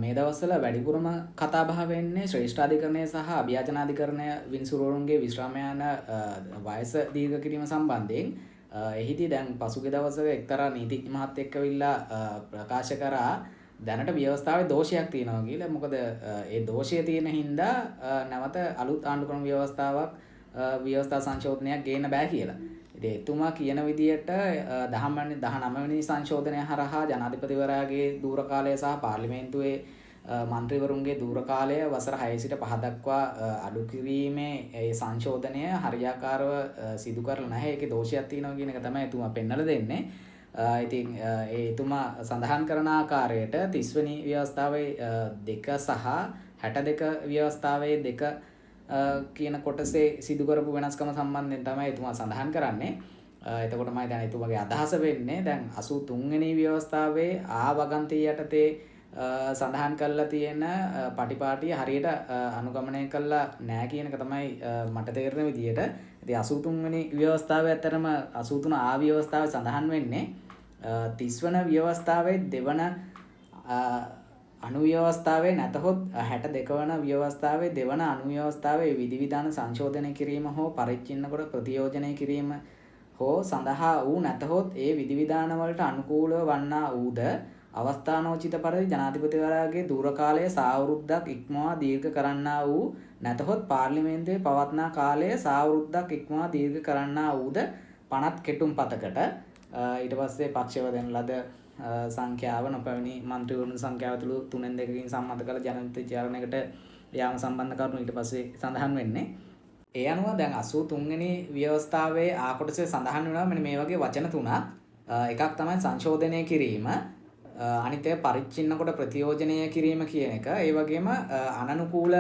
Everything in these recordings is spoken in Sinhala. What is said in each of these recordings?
මේ දවස්වල වැඩිපුරම කතා බහ වෙන්නේ ශ්‍රේෂ්ඨාධිකරණය සහ අභියාචනාධිකරණය විනිසුරුවරුන්ගේ විශ්‍රාම යන වයස දීර්ඝ කිරීම සම්බන්ධයෙන් එහිදී දැන් පසුගිය දවසක එක්තරා නීතිඥ මහත්තයෙක් ඇවිල්ලා ප්‍රකාශ කරා දැනට ව්‍යවස්ථාවේ දෝෂයක් තියෙනවා කියලා. මොකද ඒ දෝෂය තියෙන හින්දා නැවත අලුත් ආණ්ඩුක්‍රම ව්‍යවස්ථා සංශෝධනයක් ගේන්න බෑ කියලා. ඉතින් එතුමා කියන විදිහට 19 වෙනි සංශෝධනය හරහා ජනාධිපතිවරයාගේ දූර කාලය සහ පාර්ලිමේන්තුවේ මන්ත්‍රීවරුන්ගේ දූර කාලය වසර 6 සිට 5 දක්වා අඩු කිරීමේ ඒ සංශෝධනය හරියාකාරව සිදු කරලා නැහැ. ඒකේ දෝෂයක් තියෙනවා කියන එක තමයි එතුමා පෙන්නලා දෙන්නේ. ඉතින් එතුමා සඳහන් කරන ආකාරයට 30 වෙනි ව්‍යවස්ථාවේ 2 සහ 62 ව්‍යවස්ථාවේ 2 කියන කොටසේ සිදු කරපු වෙනස්කම සම්බන්ධයෙන් තමයි එතුමා සඳහන් කරන්නේ. එතකොට මම දැන් එතුමාගේ අදහස වෙන්නේ දැන් 83 වෙනි ව්‍යවස්ථාවේ ආවගන්තිය යටතේ සඳහන් කරලා තියෙන පටිපාටිය හරියට අනුගමනය කළා නෑ කියන එක තමයි මට තේරෙන විදිහට. ඉතින් 83 වෙනි ව්‍යවස්ථාවේ ඇත්තරම 83 ආ ව්‍යවස්ථාවේ සඳහන් වෙන්නේ 30 වන ව්‍යවස්ථාවේ දෙවන අනු ව්‍යවස්ථාවේ නැතහොත් 62 වන ව්‍යවස්ථාවේ දෙවන අනු ව්‍යවස්ථාවේ විධිවිධාන සංශෝධනය කිරීම හෝ පරිච්ඡින්න කොට ප්‍රතියෝජනය කිරීම හෝ සඳහා වූ නැතහොත් ඒ විධිවිධාන වලට අනුකූලව වන්නා වූද අවස්ථානෝචිත පරිදි ජනාධිපතිවරයාගේ දූර කාලය සාවෘද්දක් ඉක්මවා දීර්ඝ කරන්නා වූ නැතහොත් පාර්ලිමේන්තුවේ පවත්නා කාලය සාවෘද්දක් ඉක්මවා දීර්ඝ කරන්නා වූද පනත් කෙටුම්පතකට ඊට පස්සේ පක්ෂව දෙන ලද සංඛ්‍යාව නොපැමිණි මන්ත්‍රීවරුන් සංඛ්‍යාව තුළු 3/2කින් සම්මත කළ ජනවිත විචාරණයකට යාම සම්බන්ධ කරුණු ඊට පස්සේ සඳහන් වෙන්නේ. ඒ අනුව දැන් 83 වෙනි ව්‍යවස්ථාවේ ආ කොටසේ සඳහන් වෙනවා මෙන්න මේ වගේ වචන තුනක්. එකක් තමයි සංශෝධනය කිරීම, අනිත් එක පරිච්ඡින්න කොට ප්‍රතියෝජනය කිරීම කියන එක. ඒ වගේම අනනුකූල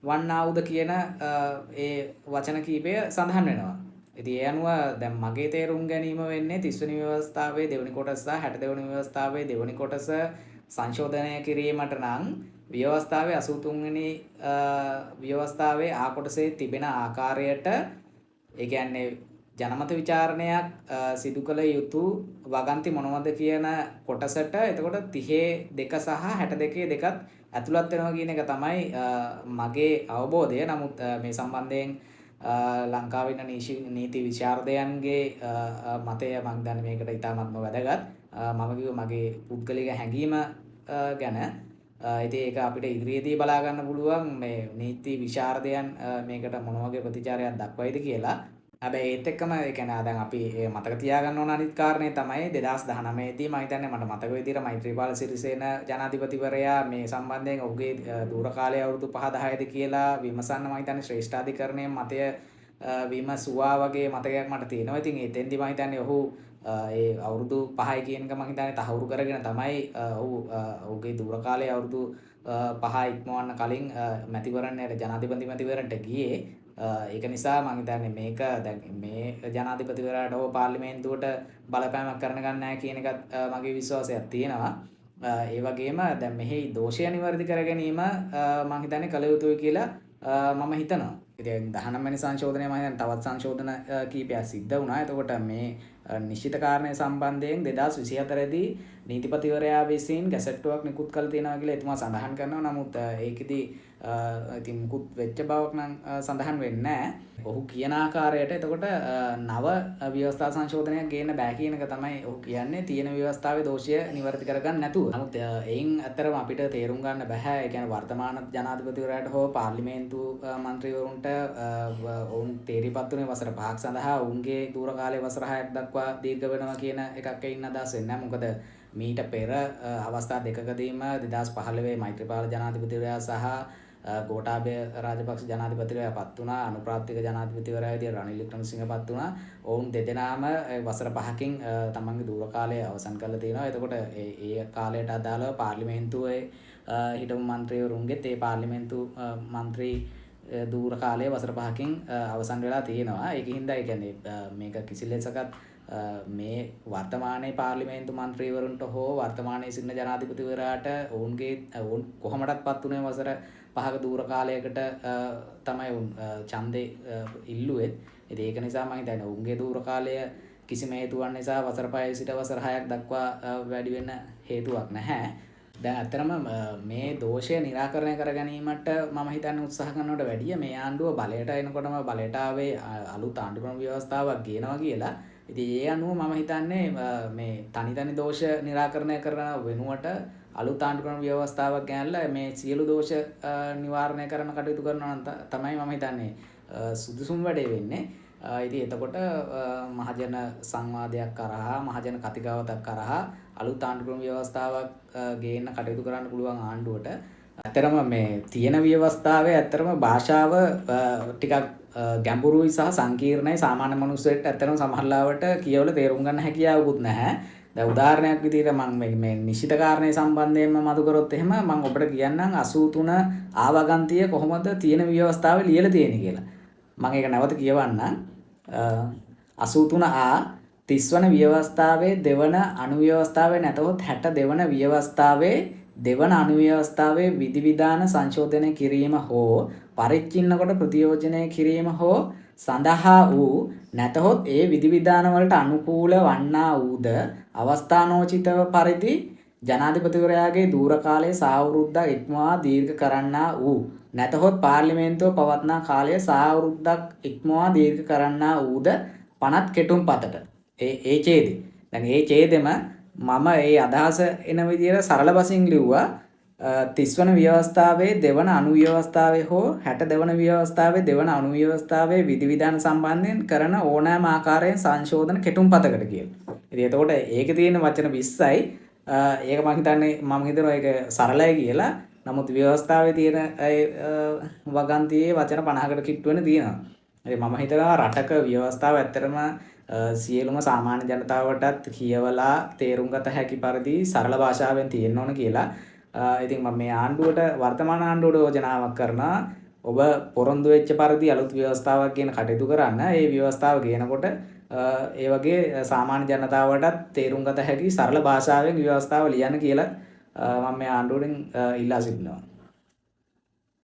වන්නා වූද කියන ඒ වචන කීපය සඳහන් වෙනවා. ඉතින් ඒ අනුව දැන් මගේ තේරුම් ගැනීම වෙන්නේ 30 වෙනි ව්‍යවස්ථාවේ දෙවෙනි කොටස සහ 62 වෙනි ව්‍යවස්ථාවේ දෙවෙනි කොටස සංශෝධනය කිරීමට නම් ව්‍යවස්ථාවේ 83 වෙනි ව්‍යවස්ථාවේ ආ කොටසේ තිබෙන ආකාරයට ඒ කියන්නේ ජනමත විචාරණයක් සිදු කළ යුතු වගන්ති මොනවද කියන කොටසට එතකොට 32 සහ 62 දෙකත් ඇතුළත් වෙනවා කියන එක තමයි මගේ අවබෝධය. නමුත් මේ සම්බන්ධයෙන් ලංකාවේ ඉන්න නීති විශාරදයන්ගේ මතය මම දන්නේ මේකට ඉතාමත්ම වැදගත්. මම කිව්ව මගේ පුද්ගලික හැඟීම ගැන. ඉතින් ඒක අපිට ඉදිරියේදී බලා ගන්න පුළුවන් මේ නීති විශාරදයන් මේකට මොන වගේ ප්‍රතිචාරයක් දක්වයිද කියලා. හැබැයි ඒත් එක්කම ඒ කියන්නේ දැන් අපි මතක තියාගන්න ඕන අනිත් කාරණේ තමයි 2019 දී මම හිතන්නේ මට මතක විදිහට මෛත්‍රීපාල සිරිසේන ජනාධිපතිවරයා මේ සම්බන්ධයෙන් ඔහුගේ දූර කාලය අවුරුදු 5-10ද කියලා විමසන්න මම හිතන්නේ ශ්‍රේෂ්ඨාධිකරණයේ මතය විමසුවා වගේ මතකයක් මට තියෙනවා. ඉතින් එතෙන්දී මම හිතන්නේ ඔහු ඒ අවුරුදු 5යි කියන එක මම හිතන්නේ තහවුරු කරගෙන තමයි ඔහුගේ දූර කාලය අවුරුදු 5 ඉක්මවන්න කලින් මැතිවරණයට ජනාධිපති මැතිවරණයට ගියේ. ඒක නිසා මම හිතන්නේ මේක දැන් මේ ජනාධිපතිවරයාට හෝ පාර්ලිමේන්තුවට බලපෑමක් කරන්න ගන්න නැහැ කියන එකත් මගේ විශ්වාසයක් තියෙනවා. ඒ වගේම දැන් මෙහි දෝෂය නිවැරදි කර ගැනීම මම හිතන්නේ කළ යුතුයි කියලා මම හිතනවා. ඉතින් 19 වෙනි සංශෝධනය මම හිතන්නේ තවත් සංශෝධන කීපයක් සිද්ධ වුණා. එතකොට මේ නිශ්චිත කාරණය සම්බන්ධයෙන් 2024 දී නීතිපතිවරයා විසින් ගැසට්ටුවක් නිකුත් කළ තියෙනවා කියලා එතුමා සඳහන් කරනවා. නමුත් ඒකෙදී ඉතින් මුකුත් වෙච්ච බවක් නම් සඳහන් වෙන්නේ නැහැ. ඔහු කියන ආකාරයට එතකොට නව ව්‍යවස්ථා සංශෝධනයක් ගේන්න බෑ කියන එක තමයි ඔහු කියන්නේ. තියෙන ව්‍යවස්ථාවේ දෝෂය නිවැරදි කරගන්න නැතුව. නමුත් එයින් අතරම අපිට තේරුම් ගන්න බෑ. ඒ කියන්නේ වර්තමාන ජනාධිපතිවරයාට හෝ පාර්ලිමේන්තු මන්ත්‍රීවරුන්ට ඔවුන් තේරිපත් වුණේ වසර 5ක් සඳහා ඔවුන්ගේ දූර කාලයේ වසර 6ක් දක්වා දීර්ඝ වෙනවා කියන එකක් එයින් අදහස් වෙන්නේ නැහැ. මොකද මීට පෙර අවස්ථා දෙකකදීම 2015 මෛත්‍රීපාල ජනාධිපතිවරයා සහ ගෝඨාභය රාජපක්ෂ ජනාධිපතිවරයා පත් වුණා. අනුප්‍රාප්තික ජනාධිපතිවරයා විදිහට රනිල් වික්‍රමසිංහ පත් වුණා. ඔවුන් දෙදෙනාම වසර 5කින් තමන්ගේ දූර කාලය අවසන් කරලා තියෙනවා. එතකොට ඒ කාලයට අදාළව පාර්ලිමේන්තුවේ හිටපු මන්ත්‍රීවරුන්ගෙත් ඒ පාර්ලිමේන්තු මන්ත්‍රී දූර කාලය වසර 5කින් අවසන් වෙලා තියෙනවා. ඒකින්ද ඒ කියන්නේ මේක කිසි ලෙසකත් මේ වර්තමානයේ පාර්ලිමේන්තු මන්ත්‍රීවරුන්ට හෝ වර්තමානයේ සිටින ජනාධිපතිවරයාට ඔවුන් කොහොමඩක්පත් උනේ වසර 5ක දූර කාලයකට තමයි ඡන්දේ ඉල්ලුවෙත්. ඉතින් ඒක නිසා මම හිතන්නේ ඔවුන්ගේ දූර කාලය කිසිම හේතුවක් නිසා වසර 5 සිට වසර 6ක් දක්වා වැඩි වෙන්න හේතුවක් නැහැ. දැන් ඇත්තටම මේ දෝෂය निराකරණය කර ගැනීමට මම හිතන්නේ උත්සාහ කරනවට වැඩිය මේ ආණ්ඩුව බලයට එනකොටම බලයට ආවේ අලුත් ආණ්ඩුක්‍රම ව්‍යවස්ථාවක් ගේනවා කියලා. ඉතින් ඒ අනුව මම හිතන්නේ මේ තනි දෝෂ निराකරණය කරන වෙනුවට අලුත් ආණ්ඩුක්‍රම ව්‍යවස්ථාවක් ගෙනල්ලා මේ සියලු දෝෂ නිවාරණය කරන කටයුතු කරනවා නම් තමයි මම හිතන්නේ සුදුසුම වැඩේ වෙන්නේ. ඉතින් එතකොට මහජන සංවාදයක් කරහා මහජන කතිකාවතක් කරහා අලුත් ආණ්ඩුක්‍රම ව්‍යවස්ථාවක් ගේන්න කටයුතු කරන්න පුළුවන් ආණ්ඩුවට ඇත්තරම මේ තියෙන ව්‍යවස්ථාවේ ඇත්තරම භාෂාව ටිකක් ගැඹුරුයි සහ සංකීර්ණයි සාමාන්‍ය මිනිස්සුන්ට ඇත්තරම සමහරවිට කියවල තේරුම් ගන්න හැකියාවකුත් නැහැ. දැන් උදාහරණයක් විදිහට මම මේ නිශ්චිත කාරණේ සම්බන්ධයෙන්ම මතු කරොත් එහෙම මම ඔබට කියන්නම් 83 ආවගන්තිය කොහොමද තියෙන ව්‍යවස්ථාවේ ලියලා තියෙන්නේ කියලා. මම ඒක නැවත කියවන්නම්. 83A 30 වන ව්‍යවස්ථාවේ දෙවන අනුව්‍යවස්ථාවේ නැතහොත් 62 වන ව්‍යවස්ථාවේ දෙවන අනුව්‍යවස්ථාවේ විධිවිධාන සංශෝධනය කිරීම හෝ පරිච්ඡින්න කොට ප්‍රතියෝජනය කිරීම හෝ සඳහා වූ නැතහොත් ඒ විධිවිධාන වලට අනුකූල වන්නා වූද අවස්ථානෝචිතව පරිදි ජනාධිපතිවරයාගේ දූර කාලයේ සාවෘද්දක් ඉක්මවා දීර්ඝ කරන්නා වූ නැතහොත් පාර්ලිමේන්තුව පවත්නා කාලය සාවෘද්දක් ඉක්මවා දීර්ඝ කරන්නා වූද පනත් කෙටුම් පතට ඒ ඡේදෙ. දැන් ඒ ඡේදෙම මම ඒ අදහස එන විදිහට සරල බසින් ලිව්වා 30 වන ව්‍යවස්ථාවේ දෙවන අනු ව්‍යවස්ථාවේ හෝ 62 වන ව්‍යවස්ථාවේ දෙවන අනු ව්‍යවස්ථාවේ විධිවිධාන සම්බන්ධයෙන් කරන ඕනෑම ආකාරයෙන් සංශෝධන කෙටුම් පතකට කියලා. ඉතින් එතකොට ඒකේ තියෙන වචන 20යි. ඒක මම හිතනවා ඒක සරලයි කියලා. නමුත් ව්‍යවස්ථාවේ තියෙන වගන්තියේ වචන 50කට කිට්ටු වෙන තියෙනවා. ඉතින් මම හිතනවා රටක ව්‍යවස්ථාව ඇත්තටම සියලුම සාමාන්‍ය ජනතාවටත් කියවලා තේරුම් ගත හැකි පරිදි සරල භාෂාවෙන් තියෙන්න ඕන කියලා. ඉතින් මම මේ ආණ්ඩුවට වර්තමාන ආණ්ඩුවට යෝජනාවක් කරනවා. ඔබ පොරොන්දු වෙච්ච පරිදි අලුත් ව්‍යවස්ථාවක් කියන කටයුතු කරන්න. ඒ ව්‍යවස්ථාව ගේනකොට ඒ වගේ සාමාන්‍ය ජනතාවටත් තේරුම් ගත හැකි සරල භාෂාවෙන් ව්‍යවස්ථාව ලියන්න කියලා මම මේ ආණ්ඩුවෙන් ඉල්ලා සිටිනවා.